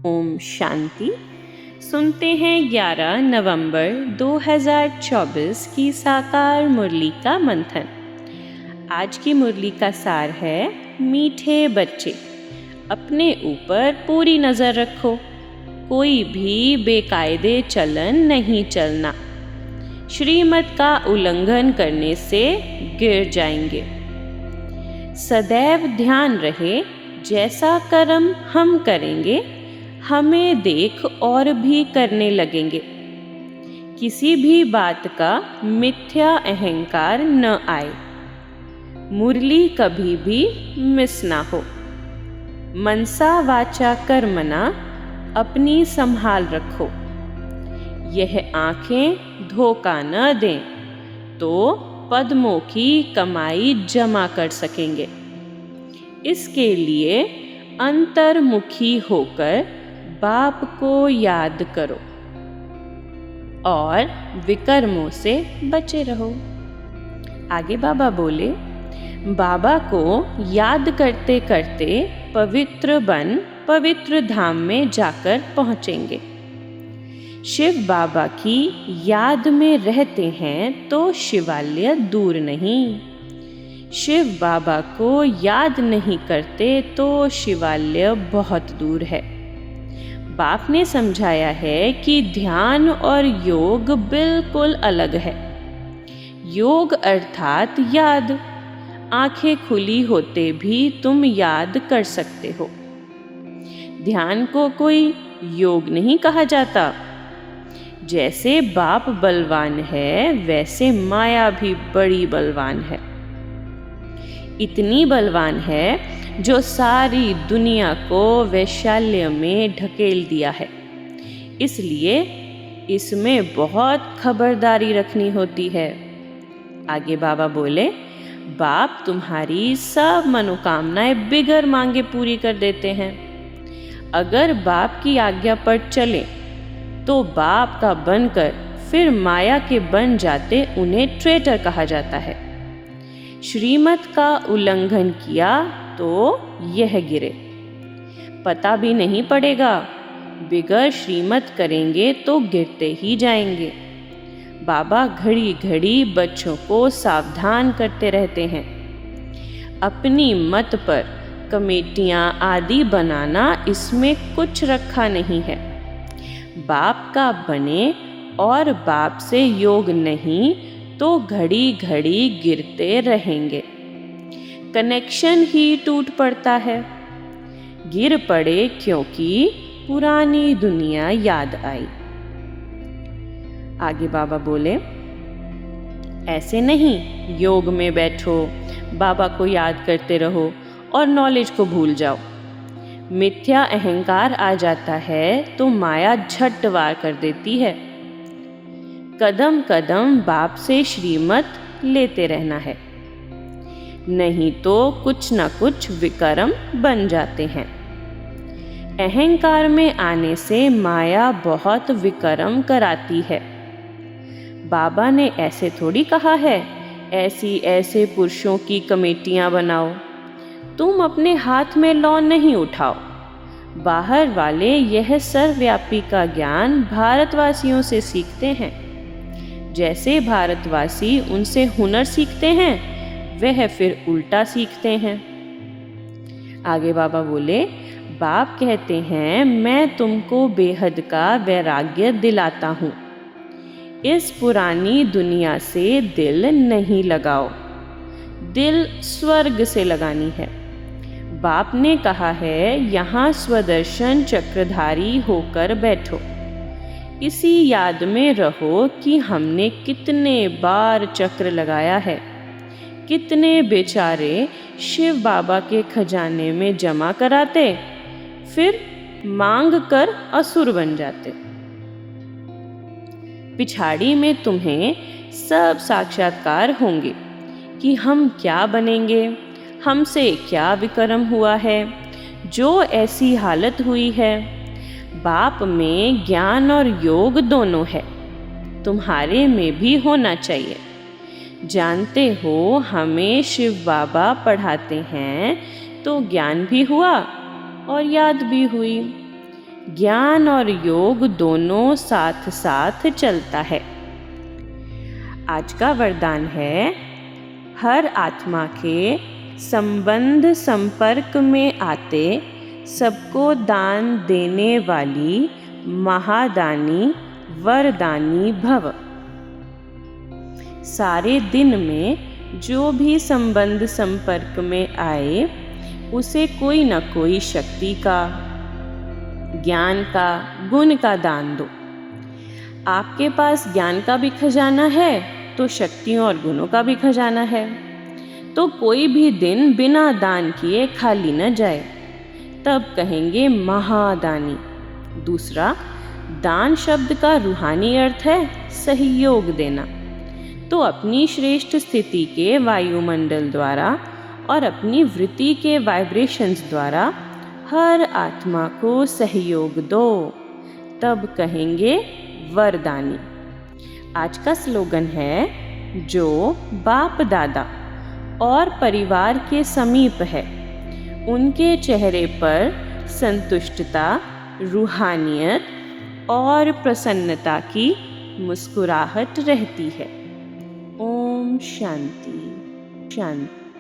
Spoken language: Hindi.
ओम शांति। सुनते हैं 11 नवंबर 2024 की साकार मुरली का मंथन। आज की मुरली का सार है, मीठे बच्चे अपने ऊपर पूरी नज़र रखो, कोई भी बेकायदे चलन नहीं चलना। श्रीमत का उल्लंघन करने से गिर जाएंगे। सदैव ध्यान रहे, जैसा कर्म हम करेंगे हमें देख और भी करने लगेंगे। किसी भी बात का मिथ्या अहंकार न आए। मुरली कभी भी मिस ना हो। मनसा वाचा कर्मणा अपनी संभाल रखो। यह आंखें धोखा न दें तो पद्मों की कमाई जमा कर सकेंगे। इसके लिए अंतर्मुखी होकर बाप को याद करो और विकर्मों से बचे रहो। आगे बाबा बोले, बाबा को याद करते करते पवित्र बन पवित्र धाम में जाकर पहुँचेंगे। शिव बाबा की याद में रहते हैं तो शिवालय दूर नहीं। शिव बाबा को याद नहीं करते तो शिवालय बहुत दूर है। बाप ने समझाया है कि ध्यान और योग बिल्कुल अलग है। योग अर्थात याद। आंखें खुली होते भी तुम याद कर सकते हो। ध्यान को कोई योग नहीं कहा जाता। जैसे बाप बलवान है, वैसे माया भी बड़ी बलवान है। इतनी बलवान है जो सारी दुनिया को वैशाल्य में ढकेल दिया है। इसलिए इसमें बहुत खबरदारी रखनी होती है। आगे बाबा बोले, बाप तुम्हारी सब मनोकामनाएं बिगर मांगे पूरी कर देते हैं। अगर बाप की आज्ञा पर चले तो बाप का बनकर फिर माया के बन जाते उन्हें ट्रेटर कहा जाता है। श्रीमत का उल्लंघन किया तो यह गिरे। पता भी नहीं पड़ेगा। बिगर श्रीमत करेंगे तो गिरते ही जाएंगे। बाबा घड़ी घड़ी बच्चों को सावधान करते रहते हैं। अपनी मत पर कमेटियां आदि बनाना, इसमें कुछ रखा नहीं है। बाप का बने और बाप से योग नहीं तो घड़ी घड़ी गिरते रहेंगे। कनेक्शन ही टूट पड़ता है। गिर पड़े क्योंकि पुरानी दुनिया याद आई। आगे बाबा बोले, ऐसे नहीं योग में बैठो, बाबा को याद करते रहो और नॉलेज को भूल जाओ। मिथ्या अहंकार आ जाता है तो माया झट वार कर देती है। कदम कदम बाप से श्रीमत लेते रहना है, नहीं तो कुछ न कुछ विकर्म बन जाते हैं। अहंकार में आने से माया बहुत विकर्म कराती है। बाबा ने ऐसे थोड़ी कहा है, ऐसी ऐसे पुरुषों की कमेटियां बनाओ। तुम अपने हाथ में लौ नहीं उठाओ। बाहर वाले यह सर्वव्यापी का ज्ञान भारतवासियों से सीखते हैं। जैसे भारतवासी उनसे हुनर सीखते हैं, वह फिर उल्टा सीखते हैं। आगे बाबा बोले, बाप कहते हैं, मैं तुमको बेहद का वैराग्य दिलाता हूँ। इस पुरानी दुनिया से दिल नहीं लगाओ। दिल स्वर्ग से लगानी है। बाप ने कहा है, यहाँ स्वदर्शन चक्रधारी होकर बैठो। इसी याद में रहो कि हमने कितने बार चक्र लगाया है। कितने बेचारे शिव बाबा के खजाने में जमा कराते, फिर मांग कर असुर बन जाते। पिछाड़ी में तुम्हें सब साक्षात्कार होंगे कि हम क्या बनेंगे, हमसे क्या विकर्म हुआ है, जो ऐसी हालत हुई है। बाप में ज्ञान और योग दोनों है, तुम्हारे में भी होना चाहिए। जानते हो, हमें शिव बाबा पढ़ाते हैं तो ज्ञान भी हुआ और याद भी हुई। ज्ञान और योग दोनों साथ साथ चलता है। आज का वरदान है, हर आत्मा के संबंध संपर्क में आते सबको दान देने वाली महादानी वरदानी भव। सारे दिन में जो भी संबंध संपर्क में आए उसे कोई न कोई शक्ति का, ज्ञान का, गुण का दान दो। आपके पास ज्ञान का भी खजाना है तो शक्तियों और गुणों का भी खजाना है, तो कोई भी दिन बिना दान किए खाली न जाए, तब कहेंगे महादानी। दूसरा, दान शब्द का रूहानी अर्थ है सहयोग देना, तो अपनी श्रेष्ठ स्थिति के वायुमंडल द्वारा और अपनी वृत्ति के वाइब्रेशंस द्वारा हर आत्मा को सहयोग दो, तब कहेंगे वरदानी। आज का स्लोगन है, जो बाप दादा और परिवार के समीप है उनके चेहरे पर संतुष्टता, रूहानियत और प्रसन्नता की मुस्कुराहट रहती है। ओम शांति शांति।